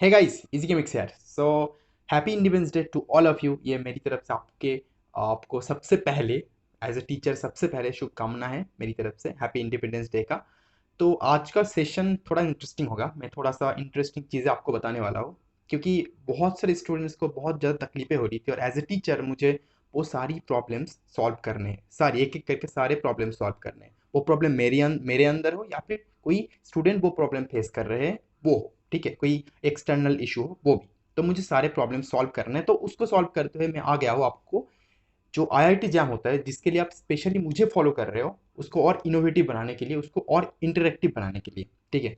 Hey guys, easy गेमिक्स यार। So happy independence day to all of you. ये मेरी तरफ से आपको सबसे पहले एज ए टीचर सबसे पहले शुभकामना है मेरी तरफ से हैप्पी इंडिपेंडेंस डे का। तो आज का सेशन थोड़ा इंटरेस्टिंग होगा। मैं थोड़ा सा इंटरेस्टिंग चीज़ें आपको बताने वाला हूँ, क्योंकि बहुत सारे स्टूडेंट्स को बहुत ज़्यादा तकलीफें हो रही थी और एज ए टीचर मुझे वो सारी प्रॉब्लम्स सॉल्व करने हैं, सारी एक एक करके सारे प्रॉब्लम सॉल्व करने हैं। वो प्रॉब्लम मेरे अंदर हो या फिर कोई स्टूडेंट वो प्रॉब्लम फेस कर रहे हैं वो हो, ठीक है, कोई एक्सटर्नल इशू हो वो भी। तो मुझे सारे प्रॉब्लम सॉल्व करने हैं, तो उसको सॉल्व करते हुए मैं आ गया हूँ आपको जो आईआईटी जैम होता है, जिसके लिए आप स्पेशली मुझे फॉलो कर रहे हो, उसको और इनोवेटिव बनाने के लिए, उसको और इंटरेक्टिव बनाने के लिए, ठीक है।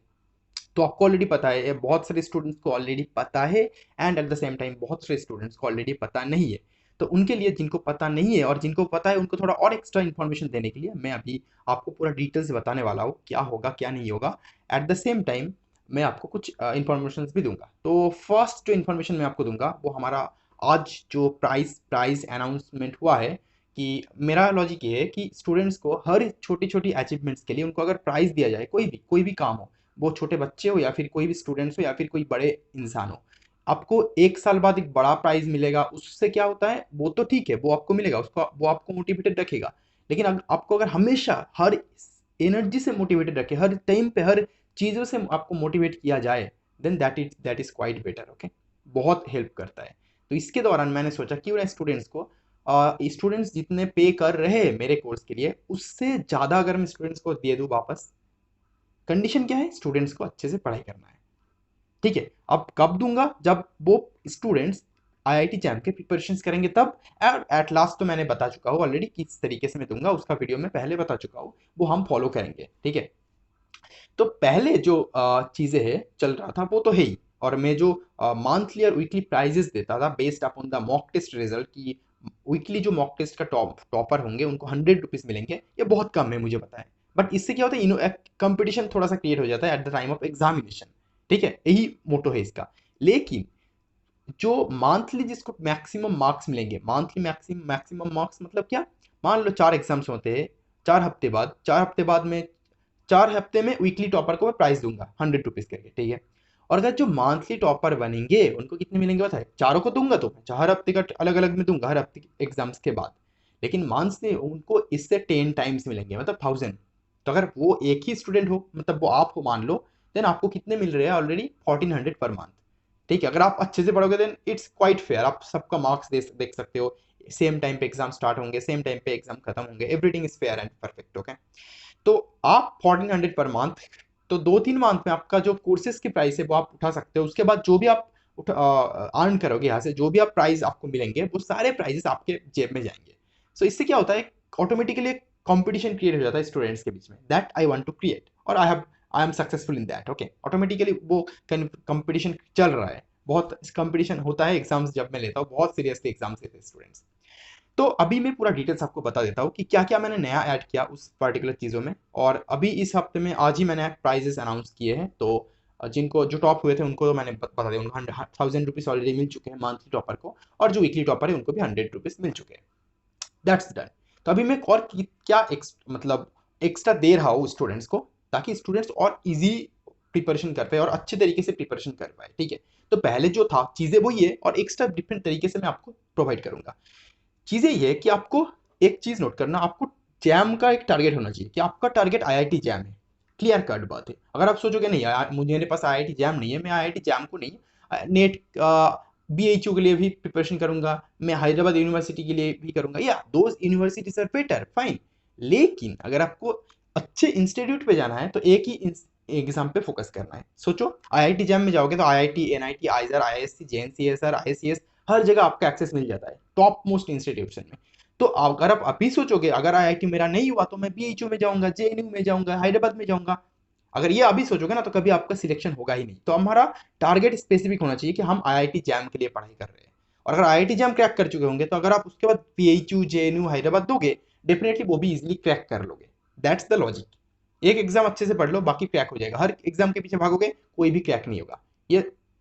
तो आपको ऑलरेडी पता है, ये बहुत सारे स्टूडेंट्स को ऑलरेडी पता है, and at the same time बहुत सारे स्टूडेंट्स को ऑलरेडी पता नहीं है। तो उनके लिए, जिनको पता नहीं है और जिनको पता है, उनको थोड़ा और एक्स्ट्रा इन्फॉर्मेशन देने के लिए मैं अभी आपको पूरा डिटेल्स बताने वाला हूँ, क्या होगा क्या नहीं होगा। एट द सेम टाइम मैं आपको कुछ इन्फॉर्मेशन भी दूंगा। तो फर्स्ट जो इन्फॉर्मेशन मैं आपको दूंगा वो हमारा आज जो प्राइस प्राइस अनाउंसमेंट हुआ है, कि मेरा लॉजिक ये है कि स्टूडेंट्स को हर छोटी छोटी अचीवमेंट्स के लिए उनको अगर प्राइज दिया जाए, कोई भी काम हो, वो छोटे बच्चे हो या फिर कोई भी स्टूडेंट्स हो या फिर कोई बड़े इंसान हो, आपको एक साल बाद एक बड़ा प्राइज मिलेगा। उससे क्या होता है, वो तो ठीक है, वो आपको मिलेगा, उसको वो आपको मोटिवेटेड रखेगा। लेकिन आपको अगर हमेशा हर एनर्जी से मोटिवेटेड रखे, हर टाइम पे हर चीज़ों से आपको मोटिवेट किया जाए, then that is quite better. Okay, बहुत हेल्प करता है। तो इसके दौरान मैंने सोचा क्यों ना स्टूडेंट्स को, स्टूडेंट्स जितने पे कर रहे हैं मेरे कोर्स के लिए, उससे ज़्यादा अगर मैं स्टूडेंट्स को दे दूँ वापस। कंडीशन क्या है, स्टूडेंट्स को अच्छे से पढ़ाई करना है, ठीक है। अब कब दूंगा, जब वो स्टूडेंट्स आईआईटी जैम के प्रिपरेशन करेंगे तब। एट लास्ट तो मैंने बता चुका हूँ ऑलरेडी किस तरीके से मैं दूंगा, उसका वीडियो में पहले बता चुका हूँ, वो हम फॉलो करेंगे, ठीक है। तो पहले जो चीजें है चल रहा था वो तो है ही, और मैं जो मंथली और वीकली प्राइजेस देता था based upon the mock test result की। वीकली जो मॉक टेस्ट का टॉपर होंगे उनको 100 रुपीज मिलेंगे, ये बहुत कम है मुझे पता है। बट इससे क्या होता है, कंपटीशन थोड़ा सा क्रिएट हो जाता है at the time of examination, ठीक है, यही मोटो है इसका। लेकिन जो मंथली जिसको मैक्सिमम मार्क्स मिलेंगे, मंथली मैक्सिमम मैक्सिमम मार्क्स मतलब क्या, मान लो 4 एग्जाम्स होते हैं, 4 हफ्ते बाद में 4 हफ्ते में वीकली टॉपर को मैं प्राइस दूंगा 100 रुपीज करके, ठीक है। और अगर जो मंथली टॉपर बनेंगे उनको कितने मिलेंगे बताए, चारों को दूंगा तो मैं 4 हफ्ते का अलग अलग में दूंगा हर हफ्ते एग्जाम्स के बाद। लेकिन मंथ्स में उनको इससे 10 टाइम्स मिलेंगे, मतलब 1000। तो अगर वो एक ही स्टूडेंट हो, मतलब वो आप हो मान लो, देन आपको कितने मिल रहे हैं ऑलरेडी, 1400 पर मंथ, ठीक है। अगर आप अच्छे से पढ़ोगे देन इट्स क्वाइट फेयर, आप सबका मार्क्स देख सकते हो, सेम टाइम पे एग्जाम स्टार्ट होंगे, सेम टाइम पे एग्जाम खत्म होंगे, everything is fair and perfect. Okay, तो आप 1400 पर मंथ, तो 2-3 मंथ में आपका जो कोर्सेज की प्राइस है वो आप उठा सकते हो। उसके बाद जो भी आप अर्न करोगे यहाँ से, जो भी आप प्राइस आपको मिलेंगे, वो सारे प्राइजेस आपके जेब में जाएंगे। सो इससे क्या होता है, ऑटोमेटिकली कंपटीशन क्रिएट हो जाता है स्टूडेंट्स के बीच में, that I want to create, और I am successful in that. Okay, automatically वो कंपटीशन चल रहा है, बहुत कंपटीशन होता है। एग्जाम्स जब मैं लेता हूँ, बहुत सीरियसली एग्जाम्स लेते हैं स्टूडेंट्स। तो अभी मैं पूरा डिटेल्स आपको बता देता हूँ कि क्या क्या मैंने नया ऐड किया उस पर्टिकुलर चीज़ों में। और अभी इस हफ्ते में आज ही मैंने प्राइजेस अनाउंस किए हैं, तो जिनको जो टॉप हुए थे उनको तो मैंने बता दिया, उनको 1000 रुपीज़ ऑलरेडी मिल चुके हैं मंथली टॉपर को, और जो वीकली टॉपर है उनको भी 100 रुपीज़ मिल चुके हैं। That's done. तो अभी मैं और क्या मतलब एक्स्ट्रा दे रहा हूँ स्टूडेंट्स को, ताकि स्टूडेंट्स और इजी प्रिपरेशन कर पाए और अच्छे तरीके से प्रिपरेशन कर पाए, ठीक है। तो पहले जो था चीज़ें वही है, और एक्स्ट्रा डिफरेंट तरीके से मैं आपको प्रोवाइड करूंगा। चीजें ये है कि आपको एक चीज नोट करना, आपको जैम का एक टारगेट होना चाहिए, कि आपका टारगेट आईआईटी जैम है। क्लियर कट बात है। अगर आप सोचोगे नहीं यार, मुझे मेरे पास आईआईटी जैम नहीं है, मैं आईआईटी जैम को नहीं, नेट बीएचयू के लिए भी प्रिपरेशन करूंगा, मैं हैदराबाद यूनिवर्सिटी के लिए भी करूंगा, या those universities are better, fine. लेकिन अगर आपको अच्छे इंस्टीट्यूट पे जाना है तो एक ही एग्जाम पे फोकस करना है। सोचो, आईआईटी जैम में जाओगे तो IIT, NIT, IISER, IISc, JNCASR, ICS, हर जगह आपका एक्सेस मिल जाता है टॉप मोस्ट इंस्टीट्यूशन में। तो अगर आप अभी सोचोगे अगर आईआईटी मेरा नहीं हुआ तो मैं बीएचयू में जाऊंगा, जेएनयू में जाऊंगा, हैदराबाद में जाऊंगा, अगर ये अभी सोचोगे ना तो कभी आपका सिलेक्शन होगा ही नहीं। तो हमारा टारगेट स्पेसिफिक होना चाहिए कि हम आईआईटी जैम के लिए पढ़ाई कर रहे हैं। और अगर आईआईटी जैम क्रैक कर चुके होंगे तो अगर आप उसके बाद बीएचयू, जेएनयू, हैदराबाद दोगे, डेफिनेटली वो भी इजिली क्रैक कर लोगे। That's the logic. एक एग्जाम अच्छे से पढ़ लो, बाकी क्रैक हो जाएगा। हर एग्जाम के पीछे भागोगे, कोई भी क्रैक नहीं होगा। ये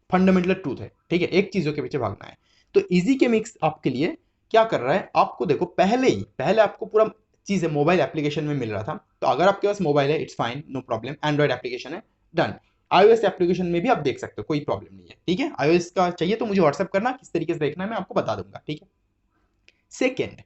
फंडामेंटल ट्रूथ है, ठीक है, एक चीजों के पीछे भागना है। तो इजी के मिक्स आपके लिए क्या कर रहा है, आपको देखो, पहले आपको पूरा चीज़ है मोबाइल एप्लीकेशन में मिल रहा था। तो अगर आपके पास मोबाइल है, it's fine, no problem, android application है, डन। iOS एप्लीकेशन में भी आप देख सकते हो, कोई प्रॉब्लम नहीं है, ठीक है। iOS का चाहिए तो मुझे व्हाट्सअप करना, किस तरीके से देखना है मैं आपको बता दूंगा, ठीक है। सेकेंड,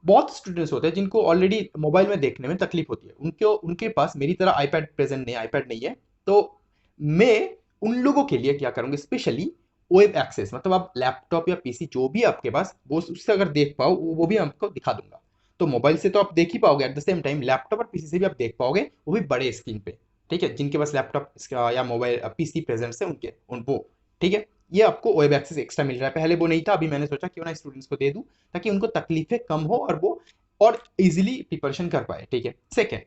बहुत स्टूडेंट्स होते हैं जिनको ऑलरेडी मोबाइल में देखने में तकलीफ होती है, उनके पास मेरी तरह आईपैड प्रेजेंट नहीं, आईपैड नहीं है, तो मैं उन लोगों के लिए क्या करूंगा, स्पेशली वेब एक्सेस, मतलब आप लैपटॉप या पीसी जो भी आपके पास, वो उससे अगर देख पाओ वो भी आपको दिखा दूंगा। तो मोबाइल से तो आप देख ही पाओगे, at the same time laptop और पीसी से भी आप देख पाओगे, वो भी बड़े स्क्रीन पे, ठीक है। जिनके पास लैपटॉप या मोबाइल पीसी प्रेजेंट है उनके उन वो, ठीक है। ये आपको वेब एक्सेस एक्स्ट्रा मिल रहा है, पहले वो नहीं था, अभी मैंने सोचा क्यों ना स्टूडेंट्स को दे दूं, ताकि उनको तकलीफें कम हो और वो और इजीली प्रिपरेशन कर पाए, ठीक है। सेकेंड,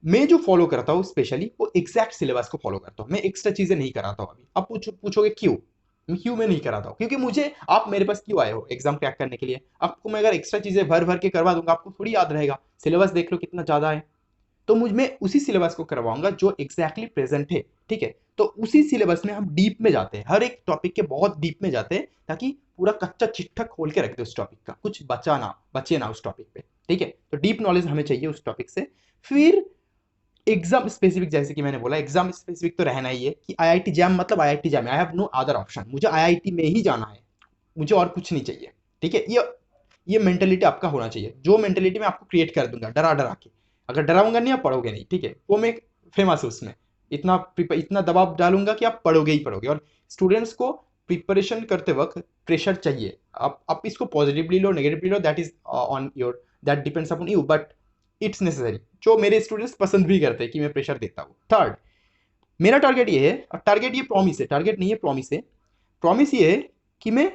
मैं जो फॉलो करता हूँ स्पेशली वो एग्जैक्ट सिलेबस को फॉलो करता हूँ, मैं एक्स्ट्रा चीजें नहीं कराता हूँ। अभी आप पूछोगे क्यों, मैं नहीं कराता हूँ, क्योंकि मुझे, आप मेरे पास क्यों आए हो एग्जाम क्रैक करने के लिए, आपको मैं अगर एक्स्ट्रा चीजें भर भर के करवा दूंगा आपको थोड़ी याद रहेगा, सिलेबस देख लो कितना ज्यादा है। तो मुझ में उसी सिलेबस को करवाऊंगा जो एग्जैक्टली प्रेजेंट है, ठीक है। तो उसी सिलेबस में हम डीप में जाते हैं, हर एक टॉपिक के बहुत डीप में जाते हैं, ताकि पूरा कच्चा चिट्ठा खोल के रख दे उस टॉपिक का, कुछ बचे ना उस टॉपिक पे, ठीक है। तो डीप नॉलेज हमें चाहिए उस टॉपिक से। फिर एग्जाम स्पेसिफिक, जैसे कि मैंने बोला एग्जाम स्पेसिफिक तो रहना ही है, कि आईआईटी जैम मतलब IIT JAM, I have no other option, मुझे आईआईटी में ही जाना है, मुझे और कुछ नहीं चाहिए, ठीक है। ये मेंटेलिटी आपका होना चाहिए, जो मेंटेलिटी मैं आपको क्रिएट कर दूंगा डरा डरा के, अगर डराऊंगा नहीं आप पढ़ोगे नहीं, ठीक है। वो मैं फेमस हूँ उसमें, इतना दबाव डालूंगा कि आप पढ़ोगे ही पढ़ोगे। और स्टूडेंट्स को प्रिपरेशन करते वक्त प्रेशर चाहिए, आप इसको positively low negatively low, that is on your, that depends upon you, but it's necessary, जो मेरे स्टूडेंट्स पसंद भी करते हैं कि मैं प्रेशर देता हूँ। थर्ड, मेरा टारगेट ये है, और टारगेट ये प्रॉमिस है, टारगेट नहीं है प्रॉमिस है, प्रॉमिस ये है कि मैं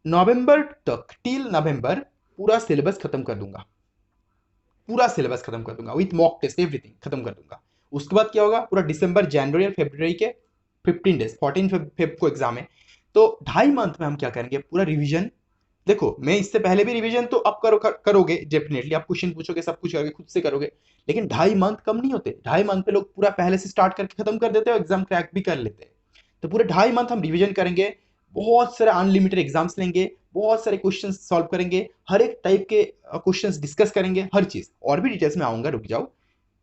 नवंबर तक, टिल नवंबर पूरा सिलेबस खत्म कर दूंगा, पूरा सिलेबस खत्म कर दूंगा विथ मॉक टेस्ट एवरीथिंग खत्म कर दूंगा। उसके बाद क्या होगा, पूरा दिसंबर जनवरी और फरवरी के 15 डेज, 14 फेब को एग्जाम है, तो 2.5 मंथ में हम क्या करेंगे, पूरा रिवीजन। देखो मैं इससे पहले भी रिवीजन तो आप करोगे डेफिनेटली, आप क्वेश्चन पूछोगे सब कुछ करोगे खुद से करोगे, लेकिन 2.5 मंथ कम नहीं होते, 2.5 मंथ पे लोग पूरा पहले से स्टार्ट करके खत्म कर देते हैं, एग्जाम क्रैक भी कर लेते हैं। तो पूरे 2.5 मंथ हम रिवीजन करेंगे, बहुत सारे अनलिमिटेड एग्जाम्स लेंगे, बहुत सारे क्वेश्चंस सॉल्व करेंगे, हर एक टाइप के क्वेश्चंस डिस्कस करेंगे, हर चीज और भी डिटेल्स में आऊंगा, रुक जाओ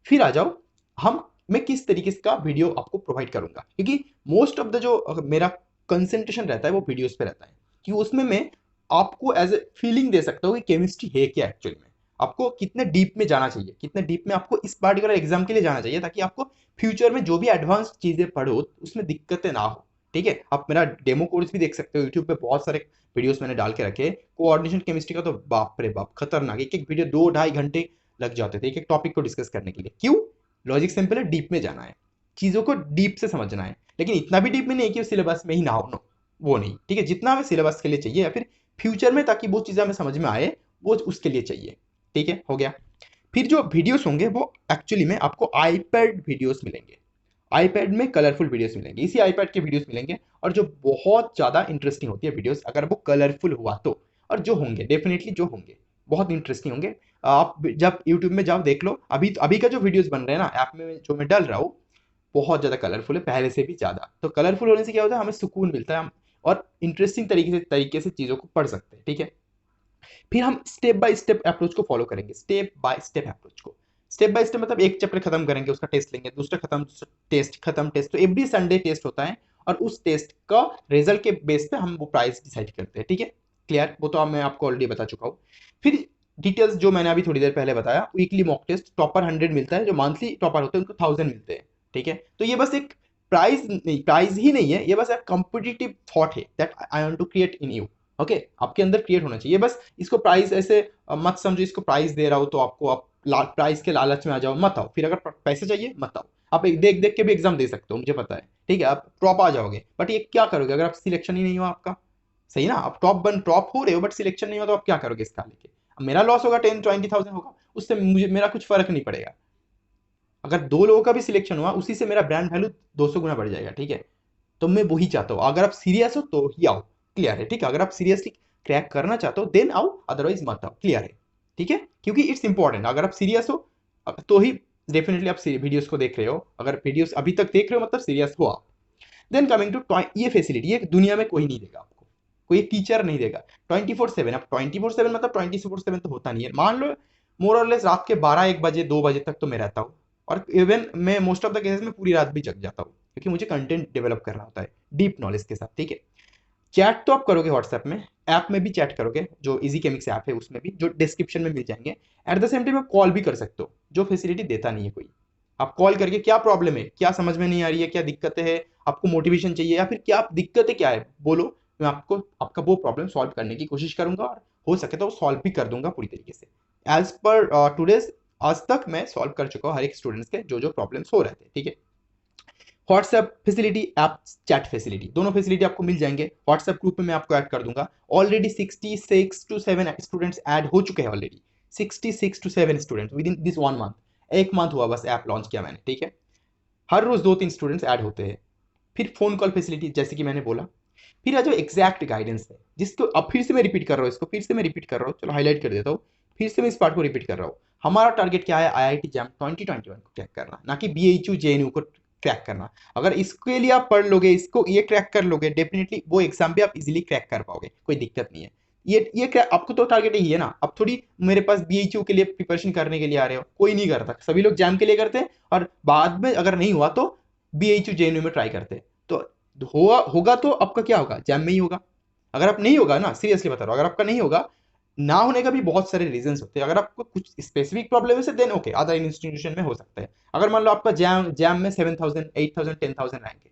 फिर आ जाओ। हम मैं किस तरीके का वीडियो आपको प्रोवाइड करूंगा, क्योंकि मोस्ट ऑफ द जो मेरा कंसंट्रेशन रहता है वो वीडियोस पे रहता है, कि उसमें मैं आपको एज ए फीलिंग दे सकता हूँ कि केमिस्ट्री है क्या एक्चुअली में, आपको कितने डीप में जाना चाहिए, कितने डीप में आपको इस पार्टिकुलर एग्जाम के लिए जाना चाहिए, ताकि आपको फ्यूचर में जो भी एडवांस चीजें पढ़ो उसमें दिक्कतें ना हो, ठीक है। आप मेरा डेमो कोर्स भी देख सकते हो यूट्यूब पे, बहुत सारे वीडियोस मैंने डाल के रखे, कोऑर्डिनेशन केमिस्ट्री का तो बाप रे बाप खतरनाक, एक एक वीडियो 2-2.5 घंटे लग जाते थे एक एक टॉपिक को डिस्कस करने के लिए। क्यों, लॉजिक सिंपल है, डीप में जाना है, चीजों को डीप से समझना है, लेकिन इतना भी डीप में नहीं कि सिलेबस में ही ना हो, नो वो नहीं, ठीक है। जितना हमें सिलेबस के लिए चाहिए या फिर फ्यूचर में ताकि वो चीजें हमें समझ में आए, वो उसके लिए चाहिए, ठीक है, हो गया। फिर जो वीडियोस होंगे वो एक्चुअली में आपको आईपैड वीडियोस मिलेंगे, आईपैड में कलरफुल वीडियोस मिलेंगे, इसी आईपैड के वीडियोस मिलेंगे, और जो बहुत ज़्यादा इंटरेस्टिंग होती है वीडियोस, अगर वो कलरफुल हुआ तो, और जो होंगे डेफिनेटली जो होंगे बहुत इंटरेस्टिंग होंगे। आप जब यूट्यूब में जाओ देख लो, अभी का जो वीडियोस बन रहे हैं ना ऐप में जो मैं डाल रहा हूँ, बहुत ज़्यादा कलरफुल है, पहले से भी ज़्यादा। तो कलरफुल होने से क्या होता है, हमें सुकून मिलता है, हम और इंटरेस्टिंग तरीके से चीज़ों को पढ़ सकते हैं, ठीक है। फिर हम स्टेप बाय स्टेप अप्रोच को फॉलो करेंगे, स्टेप बाय स्टेप अप्रोच को, स्टेप बाय स्टेप मतलब एक चैप्टर खत्म करेंगे, उसका टेस्ट लेंगे, दूसरा खत्म, टेस्ट खत्म, टेस्ट, तो एवरी संडे टेस्ट होता है, और उस टेस्ट का रिजल्ट के बेस पे हम वो प्राइस डिसाइड करते हैं, ठीक है। क्लियर, वो तो मैं आपको ऑलरेडी बता चुका हूँ। फिर डिटेल्स जो मैंने अभी थोड़ी देर पहले बताया, वीकली मॉक टेस्ट, टॉपर 100 मिलता है, जो मंथली टॉपर होते हैं उनको 1000 मिलते हैं, ठीक है। तो ये बस एक प्राइज ही नहीं है, ये बस एक कॉम्पिटिटिव थॉट है that I want to create in you, okay आपके अंदर क्रिएट होना चाहिए। बस इसको प्राइस ऐसे मत समझो, इसको प्राइस दे रहा हो तो आपको आप प्राइस के लालच में आ जाओ, मत आओ। फिर अगर पैसे चाहिए मत आओ, आप एक देख देख के भी एग्जाम दे सकते हो, मुझे पता है, ठीक है, आप टॉप आ जाओगे, बट ये क्या करोगे अगर आप सिलेक्शन ही नहीं हो आपका, सही ना, आप टॉप हो रहे हो बट सिलेक्शन नहीं हो, तो आप क्या करोगे इसका लेके। अब मेरा लॉस होगा 10-20 थाउजेंड होगा, उससे मुझे मेरा कुछ फर्क नहीं पड़ेगा। अगर 2 लोगों का भी सिलेक्शन हुआ उसी से मेरा ब्रांड वैल्यू 200 गुना बढ़ जाएगा, ठीक है। तो मैं वही चाहता हूँ, अगर आप सीरियस हो तो ही आओ, क्लियर है, ठीक है। अगर आप सीरियसली क्रैक करना चाहते हो देन आओ, अदरवाइज मत आओ, क्लियर है, ठीक है। क्योंकि इट्स इंपॉर्टेंट, अगर आप सीरियस हो तो ही डेफिनेटली आप वीडियोस को देख रहे हो, अगर वीडियोस अभी तक देख रहे हो मतलब सीरियस हो आप। देन कमिंग टू ये फैसिलिटी, ये दुनिया में कोई नहीं देगा आपको, कोई टीचर नहीं देगा 24/7। अब 24/7 मतलब 24/7 तो होता नहीं है, मान लो मोर और लेस रात के 12-1 बजे 2 बजे तक तो मैं रहता हूँ, और इवन मैं मोस्ट ऑफ द केसेस में पूरी रात भी जग जाता हूँ, क्योंकि मुझे कंटेंट डेवलप करना होता है डीप नॉलेज के साथ, ठीक है। चैट तो आप करोगे व्हाट्सएप में, ऐप में भी चैट करोगे, जो इजी केमिक्स ऐप है उसमें भी, जो डिस्क्रिप्शन में मिल जाएंगे। एट द सेम टाइम आप कॉल भी कर सकते हो, जो फैसिलिटी देता नहीं है कोई। आप कॉल करके क्या प्रॉब्लम है, क्या समझ में नहीं आ रही है, क्या दिक्कतें है, आपको मोटिवेशन चाहिए या फिर क्या दिक्कतें क्या है, बोलो, मैं आपको आपका वो प्रॉब्लम सॉल्व करने की कोशिश करूंगा, और हो सके तो वो सॉल्व भी कर दूंगा पूरी तरीके से। एज पर टूडेज, आज तक मैं सॉल्व कर चुका हूँ हर एक स्टूडेंट्स के जो जो प्रॉब्लम्स हो रहे थे, ठीक है। WhatsApp facility, app chat facility, दोनों फैसिलिटी आपको मिल जाएंगे। व्हाट्सएप ग्रुप में मैं आपको ऐड कर दूंगा। ऑलरेडी 66 टू 7 स्टूडेंट्स ऐड हो चुके हैं already. 66 to 7 students within this 1 month. एक मंथ हुआ बस ऐप लॉन्च किया मैंने, ठीक है। हर रोज 2-3 स्टूडेंट्स ऐड होते हैं। फिर फोन कॉल फैसिलिटी, जैसे कि मैंने बोला। फिर आ जाओ एग्जैक्ट गाइडेंस है, जिसको अब फिर से मैं रिपीट कर रहा हूँ, इसको फिर से मैं रिपीट कर रहा हूँ, चलो हाईलाइट कर देता हूँ। फिर से मैं इस पार्ट को रिपीट कर रहा हूँ। हमारा टारगेट क्या है, आईआईटी जैम 2021 को क्रैक करना, ना कि बीएचयू जेएनयू को क्रैक करना। अगर इसके लिए आप पढ़ लोगे, इसको ये क्रैक कर लोगे, डेफिनेटली वो एग्जाम भी आप इजीली क्रैक कर पाओगे, कोई दिक्कत नहीं है। ये क्रैक आपको तो टारगेट यही है ना। अब थोड़ी मेरे पास बीएचयू के लिए प्रिपरेशन करने के लिए आ रहे हो, कोई नहीं करता, सभी लोग जैम के लिए करते हैं, और बाद में अगर नहीं हुआ तो बीएचयू जेएनयू में ट्राई करते हैं। तो होगा तो आपका क्या होगा, जैम में ही होगा। अगर आप नहीं होगा ना, सीरियसली बता रहा हूँ, अगर आपका नहीं होगा, ना होने का भी बहुत सारे रीजंस होते हैं। अगर आपको कुछ स्पेसिफिक प्रॉब्लम है से देन ओके, अदर इंस्टीट्यूशन में हो सकता है। अगर मान लो आपका जैम जैम में 7,000 8,000 10,000 रैंक है,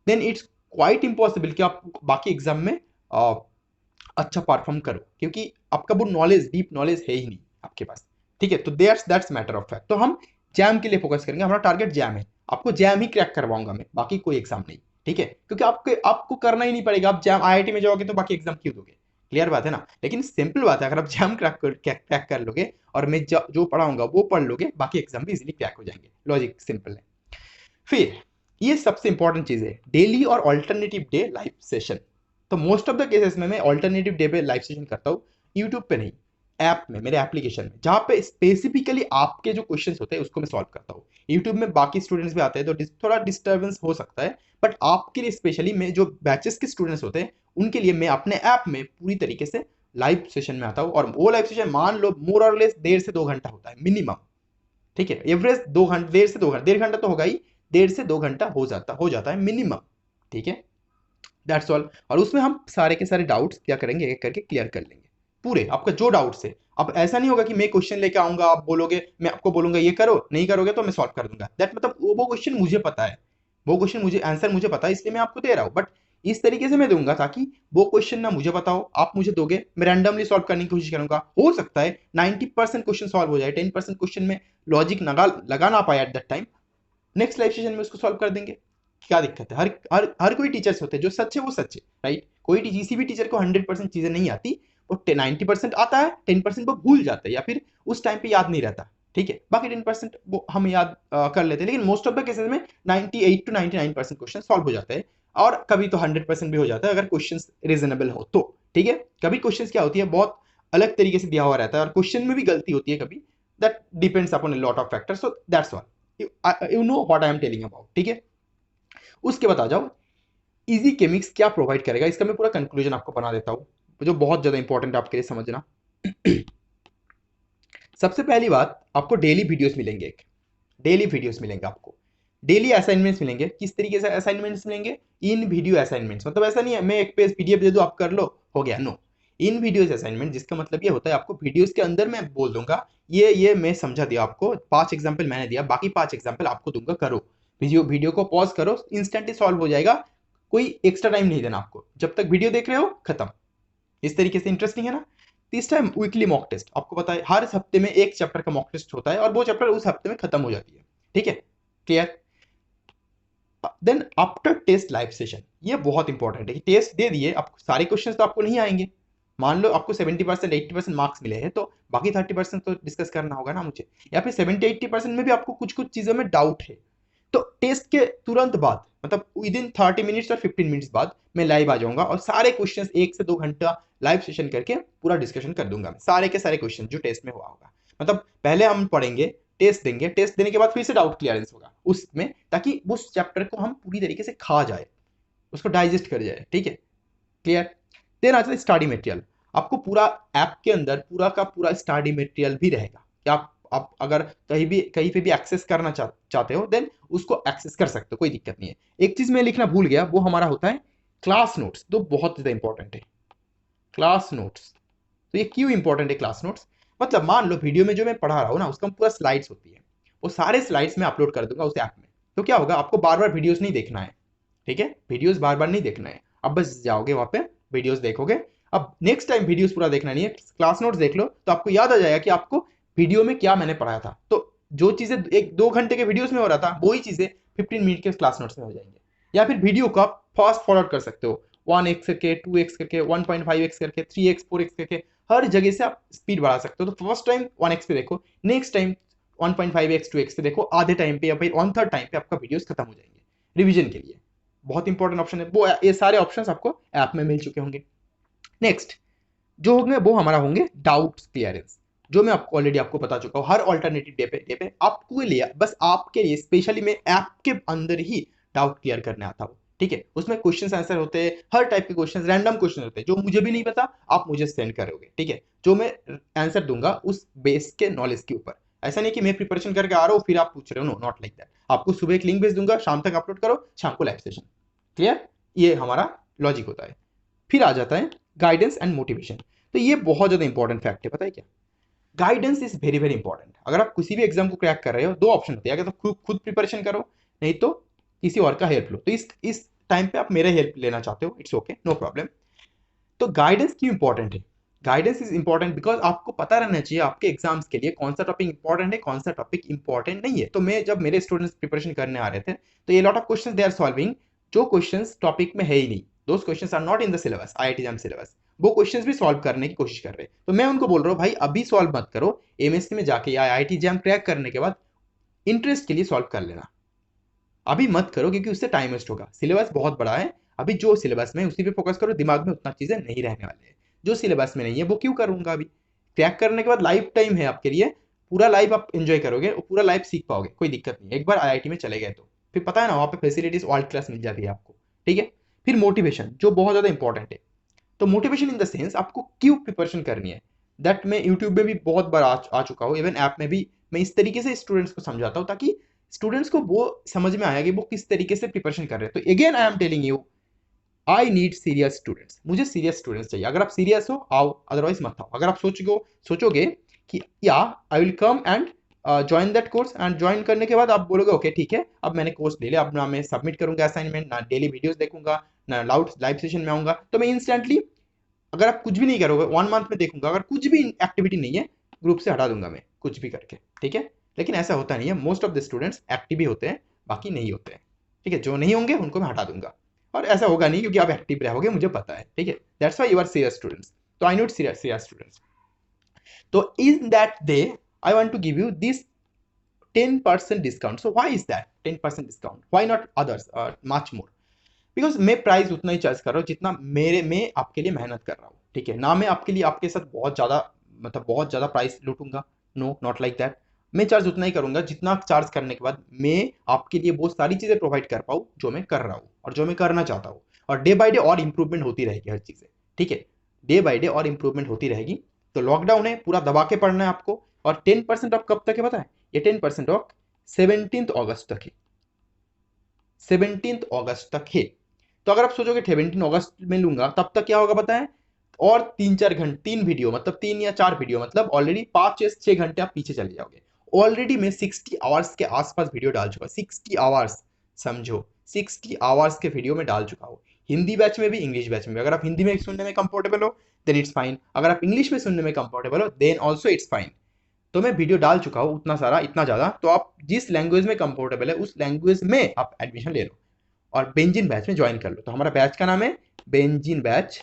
देन इट्स क्वाइट इम्पॉसिबल कि आप बाकी एग्जाम में अच्छा परफॉर्म करो, क्योंकि आपका वो नॉलेज, डीप नॉलेज है ही नहीं आपके पास, ठीक है। तो दैट्स मैटर ऑफ फैक्ट। तो हम जैम के लिए फोकस करेंगे, हमारा टारगेट जैम है। आपको जैम ही क्रैक करवाऊंगा मैं, बाकी कोई एग्जाम नहीं, ठीक है। क्योंकि आपको करना ही नहीं पड़ेगा, आप जैम आईआईटी में जाओगे तो बाकी एग्जाम क्यों दोगे, क्लियर बात है ना। लेकिन सिंपल बात है, अगर आप जैम क्रैक कर लोगे और मैं जो पढ़ाऊंगा वो पढ़ लोगे, बाकी एग्जाम भी इजिली क्रैक हो जाएंगे। लॉजिक सिंपल है। फिर ये सबसे इंपॉर्टेंट चीज है, डेली और ऑल्टरनेटिव डे लाइव सेशन। तो मोस्ट ऑफ द केसेस में मैं ऑल्टरनेटिव डे पे लाइव सेशन करता हूँ, यूट्यूब पे नहीं, ऐप में, मेरे एप्लीकेशन में, जहाँ पे स्पेसिफिकली आपके जो क्वेश्चंस होते हैं उसको मैं सॉल्व करता हूँ। यूट्यूब में बाकी स्टूडेंट्स भी आते हैं तो थोड़ा डिस्टर्बेंस हो सकता है, बट आपके लिए स्पेशली मैं जो बैचेस के स्टूडेंट्स होते हैं उनके लिए मैं अपने ऐप में पूरी तरीके से लाइव सेशन में आता हूँ। और वो लाइव सेशन मान लो मोर और लेस 1.5 से 2 घंटा होता है मिनिमम, ठीक है। एवरेज 2 घंटे, 1.5 से 2 घंटे, 1.5 घंटा तो होगा ही, 1.5 से 2 घंटा हो जाता है मिनिमम, ठीक है। That's all. और उसमें हम सारे के सारे डाउट्स क्या करेंगे, एक करके क्लियर कर लेंगे पूरे, आपका जो डाउट्स है। अब ऐसा नहीं होगा कि मैं क्वेश्चन लेके आऊंगा, आप बोलोगे, मैं आपको बोलूंगा ये करो, नहीं करोगे तो मैं सॉल्व कर दूंगा, दैट मतलब वो क्वेश्चन मुझे पता है, वो क्वेश्चन मुझे, आंसर मुझे पता है, इसलिए मैं आपको दे रहा हूँ। बट इस तरीके से मैं दूंगा ताकि वो क्वेश्चन ना मुझे पता हो, आप मुझे दोगे, मैं रैंडमली सॉल्व करने की कोशिश करूंगा। हो सकता है 90% क्वेश्चन सॉल्व हो जाए, 10% क्वेश्चन में लॉजिक लगा ना पाए at that time, next live session में उसको सॉल्व कर देंगे। क्या दिक्कत है, हर हर हर कोई टीचर्स होते हैं, जो सच है वो सच है, राइट। कोई किसी भी टीचर को 100% चीजें नहीं आती, वो 90% आता है, 10% वो भूल जाता है या फिर उस टाइम पे याद नहीं रहता, ठीक है। बाकी 10% वो हम याद कर लेते हैं। लेकिन मोस्ट ऑफ द केसेस में 98 to 99% क्वेश्चन सॉल्व हो जाते हैं, और कभी तो 100% भी हो जाता है अगर क्वेश्चन रीजनेबल हो तो, ठीक है। कभी क्वेश्चन क्या होती है, बहुत अलग तरीके से दिया हुआ रहता है और क्वेश्चन में भी गलती होती है कभी, that depends upon a lot of factors, so that's all, you know what I am telling about, ठीक है। उसके बाद आ जाओ, इजी केमिक्स क्या प्रोवाइड करेगा, इसका मैं पूरा कंक्लूजन आपको बना देता हूं, जो बहुत ज्यादा इंपॉर्टेंट है आपके लिए समझना। सबसे पहली बात, आपको डेली वीडियोस मिलेंगे, एक डेली वीडियोस मिलेंगे आपको, डेली असाइनमेंट्स मिलेंगे। किस तरीके से असाइनमेंट्स मिलेंगे, इन वीडियो असाइनमेंट्स, मतलब ऐसा नहीं है मैं एक पेज पीडीएफ दे दूं आप कर लो हो गया, नो। इन वीडियोस असाइनमेंट, जिसका मतलब ये होता है आपको वीडियोस के अंदर मैं बोल दूंगा, ये मैं समझा दिया आपको, 5 एग्जाम्पल मैंने दिया, बाकी 5 एग्जाम्पल आपको दूंगा, करो। वीडियो को पॉज करो, इंस्टेंटली सॉल्व हो जाएगा, कोई एक्स्ट्रा टाइम नहीं देना आपको, जब तक वीडियो देख रहे हो खत्म। इस तरीके से इंटरेस्टिंग है ना। तीसरा है वीकली मॉक टेस्ट, आपको पता है हर हफ्ते में एक चैप्टर का मॉक टेस्ट होता है, और वो चैप्टर उस हफ्ते में खत्म हो जाती है, ठीक है, clear. Then after test live session, ये बहुत इंपॉर्टेंट है कि टेस्ट दे दिए, आपको सारे क्वेश्चंस तो आपको नहीं आएंगे। मान लो आपको 70% 80% मार्क्स मिले हैं, तो बाकी 30% तो डिस्कस करना होगा ना मुझे, या फिर 70-80% में भी आपको कुछ कुछ चीजों में डाउट है, तो टेस्ट के तुरंत बाद, मतलब विद इन 30 मिनट्स और 15 मिनट्स बाद मैं लाइव आ जाऊंगा, और सारे क्वेश्चंस 1 से 2 घंटा लाइव सेशन करके पूरा डिस्कशन कर दूंगा मैं, सारे के सारे क्वेश्चन जो टेस्ट में हुआ होगा। मतलब पहले हम पढ़ेंगे, टेस्ट देंगे, टेस्ट देने के बाद फिर से डाउट क्लियरेंस होगा उसमें, ताकि उस चैप्टर को हम पूरी तरीके से खा जाए, उसको डाइजेस्ट कर जाए, ठीक है, क्लियर। देन आता है स्टडी मटेरियल, आपको पूरा ऐप के अंदर पूरा का पूरा स्टडी मटेरियल भी रहेगा, कि आप आप अगर कहीं पे भी एक्सेस करना चाहते हो देन उसको एक्सेस कर सकते हो, कोई दिक्कत नहीं है। एक चीज मैं लिखना भूल गया, वो हमारा होता है क्लास नोट्स, तो बहुत ज्यादा इंपॉर्टेंट है क्लास नोट्स। तो ये क्यों इंपॉर्टेंट है क्लास नोट्स? मतलब मान लो वीडियो में जो मैं पढ़ा रहा हूँ ना उसका पूरा स्लाइड्स होती है, वो सारे स्लाइड्स में अपलोड कर दूंगा उस ऐप में। तो क्या होगा, आपको बार बार वीडियोस नहीं देखना है, ठीक है, वीडियोस बार बार नहीं देखना है। अब बस जाओगे वहां पे वीडियोस देखोगे। अब नेक्स्ट टाइम वीडियोस पूरा देखना नहीं है, क्लास नोट्स देख लो तो आपको याद आ जाएगा कि आपको वीडियो में क्या मैंने पढ़ाया था। तो जो चीजें एक 2 घंटे के वीडियोस में हो रहा था वही चीजें 15 मिनट के क्लास नोट्स में हो जाएंगे। या फिर वीडियो को आप फास्ट फॉरवर्ड कर सकते हो, 1x करके, 2x करके, 1.5x करके, 3x 4x करके, हर जगह से आप स्पीड बढ़ा सकते हो। तो फर्स्ट टाइम 1x पे देखो, नेक्स्ट टाइम 1.5x 2x पे देखो, आधे टाइम पे या फिर 1/3 टाइम पे आपका वीडियोस खत्म हो जाएंगे रिवीजन के लिए। बहुत इंपॉर्टेंट ऑप्शन है वो, ये सारे ऑप्शंस आपको ऐप में मिल चुके होंगे। नेक्स्ट जो होंगे वो हमारा होंगे डाउट क्लियरेंस, जो मैं आपको ऑलरेडी आपको बता चुका हूँ, हर ऑल्टरनेटिव डे पे आपको लिए, बस आपके लिए स्पेशली मैं ऐप के अंदर ही डाउट क्लियर करने आता हूँ, ठीक है। उसमें क्वेश्चन आंसर होते हैं, हर टाइप के क्वेश्चन, रैंडम क्वेश्चन होते हैं जो मुझे भी नहीं पता, आप मुझे सेंड करोगे, ठीक है, जो मैं आंसर दूंगा उस बेस के नॉलेज के ऊपर। ऐसा नहीं कि मैं प्रिपरेशन करके आ रहा हूँ फिर आप पूछ रहे हो, नो नॉट लाइक दैट। आपको सुबह एक लिंक भेज दूंगा, शाम तक अपलोड करो, शाम को लाइव सेशन। क्लियर? ये हमारा लॉजिक होता है। फिर आ जाता है गाइडेंस एंड मोटिवेशन। तो ये बहुत ज्यादा इंपॉर्टेंट फैक्ट है, पता है क्या? Guidance is very very important. अगर आप किसी भी एग्जाम को क्रैक कर रहे हो, दो ऑप्शन होते हैं, अगर तो खुद प्रिपरेशन करो, नहीं तो किसी और का हेल्प लो। तो इस टाइम पे आप मेरा हेल्प लेना चाहते हो, इट्स ओके, नो प्रॉब्लम। तो गाइडेंस क्यों इंपॉर्टेंट है? गाइडेंस इज इंपॉर्टेंट बिकॉज आपको पता रहना चाहिए आपके एग्जाम्स के लिए कौन सा टॉपिक इंपॉर्टेंट है, कौन सा टॉपिक इंपॉर्टेंट नहीं है। तो मैं जब मेरे स्टूडेंट्स प्रिपरेशन करने आ रहे थे तो ये lot of question they are solving, जो क्वेश्चन टॉपिक में है ही नहीं, those question are not in the syllabus, IIT exam syllabus, वो क्वेश्चंस भी सॉल्व करने की कोशिश कर रहे हैं। तो मैं उनको बोल रहा हूँ भाई अभी सॉल्व मत करो, एमएससी में जाके या आईआईटी एग्जाम क्रैक करने के बाद इंटरेस्ट के लिए सॉल्व कर लेना। अभी मत करो क्योंकि उससे टाइम वेस्ट होगा, सिलेबस बहुत बड़ा है। अभी जो सिलेबस में उसी पे फोकस करो, दिमाग में उतना चीजें नहीं रहने वाले हैं। जो सिलेबस में नहीं है वो क्यों करूंगा? अभी क्रैक करने के बाद लाइफ टाइम है आपके लिए, पूरा लाइफ आप एंजॉय करोगे और पूरा लाइफ सीख पाओगे, कोई दिक्कत नहीं। एक बार आईआईटी में चले गए तो फिर पता है ना, वहाँ पे फैसिलिटीज वर्ल्ड क्लास मिल जाती है आपको, ठीक है। फिर मोटिवेशन जो बहुत ज्यादा इंपॉर्टेंट है। तो मोटिवेशन इन द सेंस आपको क्यों प्रिपरेशन करनी है, दैट मैं यूट्यूब में भी बहुत बार आ चुका हूँ, इवन ऐप में भी मैं इस तरीके से स्टूडेंट्स को समझाता हूँ ताकि स्टूडेंट्स को वो समझ में आया कि वो किस तरीके से प्रिपरेशन कर रहे हैं। तो again I am telling you, I need serious students, मुझे सीरियस स्टूडेंट्स चाहिए। अगर आप सीरियस हो आओ, अदरवाइज मत आओ। अगर आप सोचोगे कि या I will come and join that course, and join करने के बाद आप बोलोगे ओके ठीक है अब मैंने कोर्स ले लिया, अब ना मैं सबमिट करूंगा असाइनमेंट, ना डेली वीडियोस देखूंगा, ना लाइव सेशन में आऊंगा, तो मैं इंस्टेंटली, अगर आप कुछ भी नहीं करोगे 1 मंथ में देखूंगा, अगर कुछ भी एक्टिविटी नहीं है ग्रुप से हटा दूंगा मैं कुछ भी करके, ठीक है। लेकिन ऐसा होता नहीं है, most of the students active ही होते हैं, बाकी नहीं होते हैं, ठीक है। जो नहीं होंगे उनको मैं हटा दूंगा, और ऐसा होगा नहीं क्योंकि आप एक्टिव रहोगे, मुझे पता है, ठीक है। That's why you are serious students. तो आई नीड सीरियस स्टूडेंट्स। तो in that day I want to give you this 10% discount. So why is that 10% discount, why not others much more? Because मैं price उतना ही charge कर रहा हूँ जितना मेरे में आपके लिए मेहनत कर रहा हूँ, ठीक है ना। मैं आपके लिए आपके साथ बहुत ज्यादा, मतलब बहुत ज्यादा प्राइस लूटूंगा, नो नॉट लाइक दैट। मैं चार्ज उतना ही करूंगा जितना चार्ज करने के बाद मैं आपके लिए वो सारी चीजें प्रोवाइड कर पाऊँ जो मैं कर रहा हूँ और जो मैं करना चाहता हूँ। और डे बाय डे और इंप्रूवमेंट होती रहेगी हर चीजें, ठीक है, डे बाय डे और इंप्रूवमेंट होती रहेगी। तो लॉकडाउन है, पूरा दबा के पढ़ना है आपको। और 10% ऑफ कब तक है पता है? ये 10% ऑफ 17 अगस्त तक है, 17 अगस्त तक है। तो अगर आप सोचोगे 17 अगस्त में लूंगा तब तक क्या होगा पता है? और 3-4 घंटे, 3 वीडियो मतलब 3 या 4 वीडियो, मतलब ऑलरेडी 5 या 6 घंटे आप पीछे चले जाओगे। ऑलरेडी मैं 60 आवर्स के आसपास वीडियो डाल चुका, 60 आवर्स, समझो 60 आवर्स के वीडियो में डाल चुका हूँ। हिंदी बैच में भी, इंग्लिश बैच में भी। अगर आप हिंदी में सुनने में कंफर्टेबल हो देन इट्स फाइन, अगर आप इंग्लिश में सुनने में कंफर्टेबल हो देन ऑल्सो इट्स फाइन। तो मैं वीडियो डाल चुका हूँ उतना सारा, इतना ज्यादा, तो आप जिस लैंग्वेज में कंफर्टेबल है उस लैंग्वेज में आप एडमिशन ले लो और बेंजिन बैच में ज्वाइन कर लो। तो हमारा बैच का नाम है बेंजिन बैच,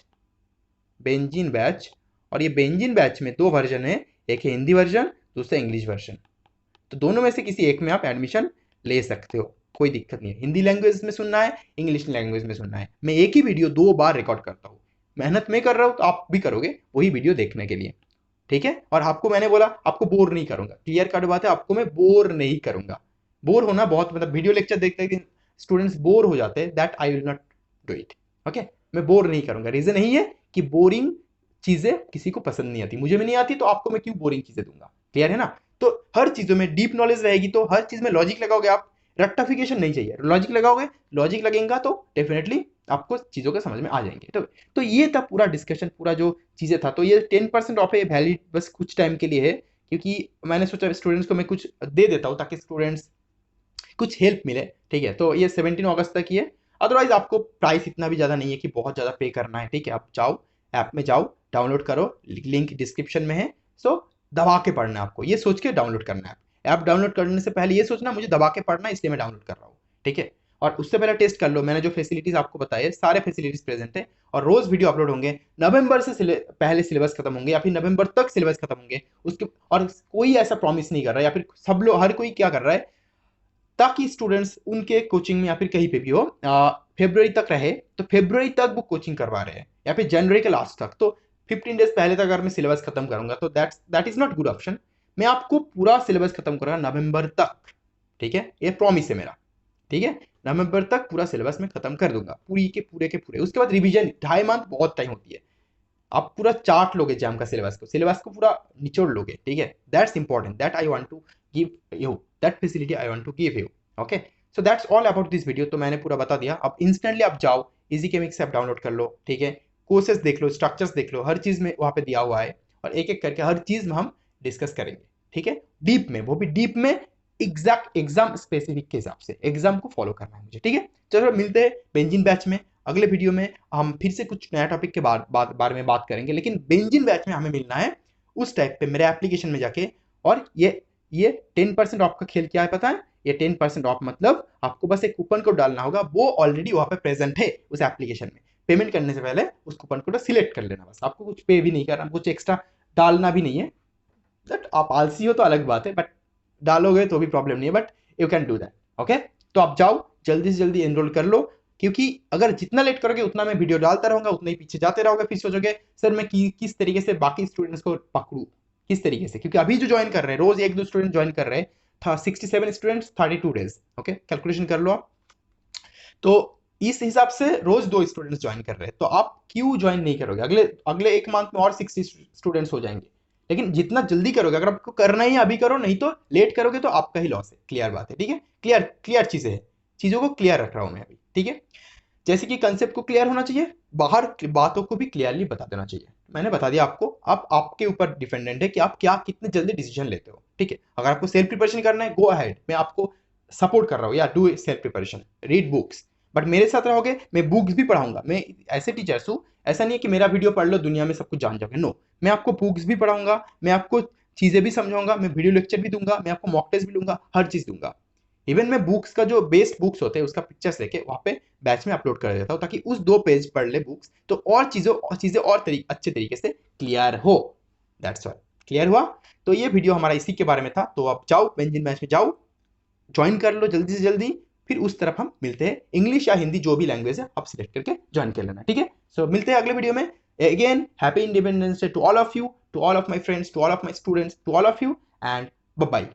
बेंजिन बैच। और ये बेंजिन बैच में 2 वर्जन है, एक है हिंदी वर्जन, दूसरा इंग्लिश वर्जन। तो दोनों में से किसी एक में आप एडमिशन ले सकते हो, कोई दिक्कत नहीं है। हिंदी लैंग्वेज में सुनना है, इंग्लिश लैंग्वेज में सुनना है। मैं एक ही वीडियो 2 बार रिकॉर्ड करता हूँ, मेहनत मैं कर रहा हूँ तो आप भी करोगे वही वीडियो देखने के लिए, ठीक है। और आपको मैंने बोला आपको बोर नहीं करूंगा, क्लियर कट बात है, आपको मैं बोर नहीं करूंगा। बोर होना बहुत, मतलब वीडियो लेक्चर देखते हैं स्टूडेंट्स बोर हो जाते हैं, that I will not do it, okay. मैं बोर नहीं करूंगा, रीजन यही है कि बोरिंग चीजें किसी को पसंद नहीं आती, मुझे भी नहीं आती, तो आपको मैं क्यों बोरिंग चीजें दूंगा, क्लियर है ना। तो हर चीज़ों में डीप नॉलेज रहेगी, तो हर चीज़ में लॉजिक लगाओगे आप, रेक्टिफिकेशन नहीं चाहिए, लॉजिक लगाओगे, लॉजिक लगेगा तो डेफिनेटली आपको चीज़ों के समझ में आ जाएंगे। तो ये था पूरा डिस्कशन, पूरा जो चीज़ें था। तो ये 10% ऑफ है, वैलिड बस कुछ टाइम के लिए है, क्योंकि मैंने सोचा स्टूडेंट्स को मैं कुछ दे देता हूँ ताकि स्टूडेंट्स कुछ हेल्प मिले, ठीक है। तो ये 17 अगस्त तक ही है, अदरवाइज आपको प्राइस इतना भी ज़्यादा नहीं है कि बहुत ज़्यादा पे करना है, ठीक है। आप जाओ ऐप में जाओ, डाउनलोड करो, लिंक डिस्क्रिप्शन में है। सो दबा के पढ़ना है आपको, ये सोच के डाउनलोड करना है। ऐप डाउनलोड करने से पहले ये सोचना मुझे दबा के पढ़ना है, इसलिए मैं डाउनलोड कर रहा हूँ, ठीक है। और उससे पहले टेस्ट कर लो, मैंने जो फैसिलिटीज आपको बताए सारे फैसिलिटीज प्रेजेंट है, और रोज वीडियो अपलोड होंगे। नवंबर से पहले सिलेबस खत्म होंगे, या फिर नवंबर तक सिलेबस खत्म होंगे उसके। और कोई ऐसा प्रॉमिस नहीं कर रहा है, या फिर सब लोग, हर कोई क्या कर रहा है ताकि स्टूडेंट्स उनके कोचिंग में या फिर कहीं पे भी हो फरवरी तक रहे, तो फरवरी तक वो कोचिंग करवा रहे हैं, या फिर जनवरी के लास्ट तक। तो 15 डेज पहले तक अगर मैं सिलेबस खत्म करूंगा तो that is not good option. मैं आपको पूरा सिलेबस खत्म करूंगा नवंबर तक, ठीक है, ये प्रॉमिस है मेरा, ठीक है। नवंबर तक पूरा सिलेबस मैं खत्म कर दूंगा, के पूरे। उसके बाद रिवीजन 2.5 मंथ बहुत टाइम होती है, आप पूरा चार्ट लोगे एग्जाम का, सिलेबस को पूरा निचोड़ लोगे, ठीक है। That's important, that I want to give you, that facility I want to give you, okay. So that's all about this video. तो मैंने पूरा बता दिया। अब इंस्टेंटली आप जाओ, इजी केमिक्स ऐप डाउनलोड कर लो, ठीक है। कोर्सेज देख लो, स्ट्रक्चर्स देख लो, हर चीज में वहां पे दिया हुआ है, और एक एक करके हर चीज में हम डिस्कस करेंगे, ठीक है। डीप में, वो भी डीप में, एग्जैक्ट एग्जाम स्पेसिफिक के हिसाब से एग्जाम को फॉलो करना है मुझे, ठीक है। चलो मिलते हैं बेंजिन बैच में। अगले वीडियो में हम फिर से कुछ नया टॉपिक के बारे में बात करेंगे, लेकिन बेंजिन बैच में हमें मिलना है उस टाइप पे मेरे एप्लीकेशन में जाके। और ये 10% ऑफ का खेल क्या है पता है? ये 10% ऑफ मतलब आपको बस एक कूपन कोड डालना होगा, वो ऑलरेडी वहां पे प्रेजेंट है उस एप्लीकेशन में। पेमेंट करने से पहले उस कूपन कोड सिलेक्ट कर लेना, बस आपको कुछ पे भी नहीं करना, कुछ एक्स्ट्रा डालना भी नहीं है। बट आप आलसी हो तो अलग बात है, बट डालोगे तो भी प्रॉब्लम नहीं है, but you can do that, okay. तो आप जाओ, जल्दी से जल्दी एनरोल कर लो, क्योंकि अगर जितना लेट करोगे उतना मैं वीडियो डालता रहूंगा, उतना ही पीछे जाते रहोगे, फिर सोचोगे सर मैं किस तरीके से बाकी स्टूडेंट्स को पकड़ू, किस तरीके से, क्योंकि अभी जो ज्वाइन कर रहे हैं रोज 1-2 स्टूडेंट ज्वाइन कर रहे हैं था, 67 स्टूडेंट्स 32 डेज, ओके, कैलकुलेशन कर लो आप। तो इस हिसाब से रोज 2 स्टूडेंट्स ज्वाइन कर रहे हैं, तो आप क्यों ज्वाइन नहीं करोगे? अगले अगले 1 मंथ में और 60 स्टूडेंट्स हो जाएंगे। लेकिन जितना जल्दी करोगे, अगर आपको करना ही है अभी करो, नहीं तो लेट करोगे तो आपका ही लॉस है, क्लियर बात है, ठीक है। क्लियर क्लियर चीजें हैं, चीजों को क्लियर रख रहा हूं मैं अभी, ठीक है। जैसे कि कंसेप्ट को क्लियर होना चाहिए, बाहर की बातों को भी क्लियरली बता देना चाहिए। मैंने बता दिया आपको, अब आपके ऊपर डिपेंडेंट है कि आप क्या कितने जल्दी डिसीजन लेते हो, ठीक है। अगर आपको सेल्फ प्रिपरेशन करना है, गो अहेड, मैं आपको सपोर्ट कर रहा हूँ, या do self preparation, read books. But मेरे साथ रहोगे, मैं बुक्स भी पढ़ाऊंगा, मैं ऐसे टीचर्स हूँ, ऐसा नहीं है कि मेरा वीडियो पढ़ लो दुनिया में सब कुछ जान जाओगे, नो। मैं आपको बुक्स भी पढ़ाऊंगा, मैं आपको चीजें भी समझाऊंगा, मैं वीडियो लेक्चर भी दूंगा, मैं आपको मॉक टेस्ट भी लूंगा, हर चीज दूंगा। इवन मैं बुक्स का जो बेस्ट बुक्स होते हैं उसका पिक्चर्स लेके वहां पे बैच में अपलोड कर देता हूँ, ताकि उस 2 पेज पढ़ ले बुक्स तो और चीजें और अच्छे तरीके से क्लियर हो। दैट्स ऑल, क्लियर हुआ? तो ये वीडियो हमारा इसी के बारे में था। तो आप जाओ बेंजिन बैच में जाओ, ज्वाइन कर लो जल्दी से जल्दी, फिर उस तरफ हम मिलते हैं। इंग्लिश या हिंदी जो भी लैंग्वेज है आप सिलेक्ट करके ज्वाइन कर लेना, ठीक है। सो मिलते हैं अगले वीडियो में। Again happy independence day to all of you, to all of my friends, to all of my students, to all of you, and bye bye.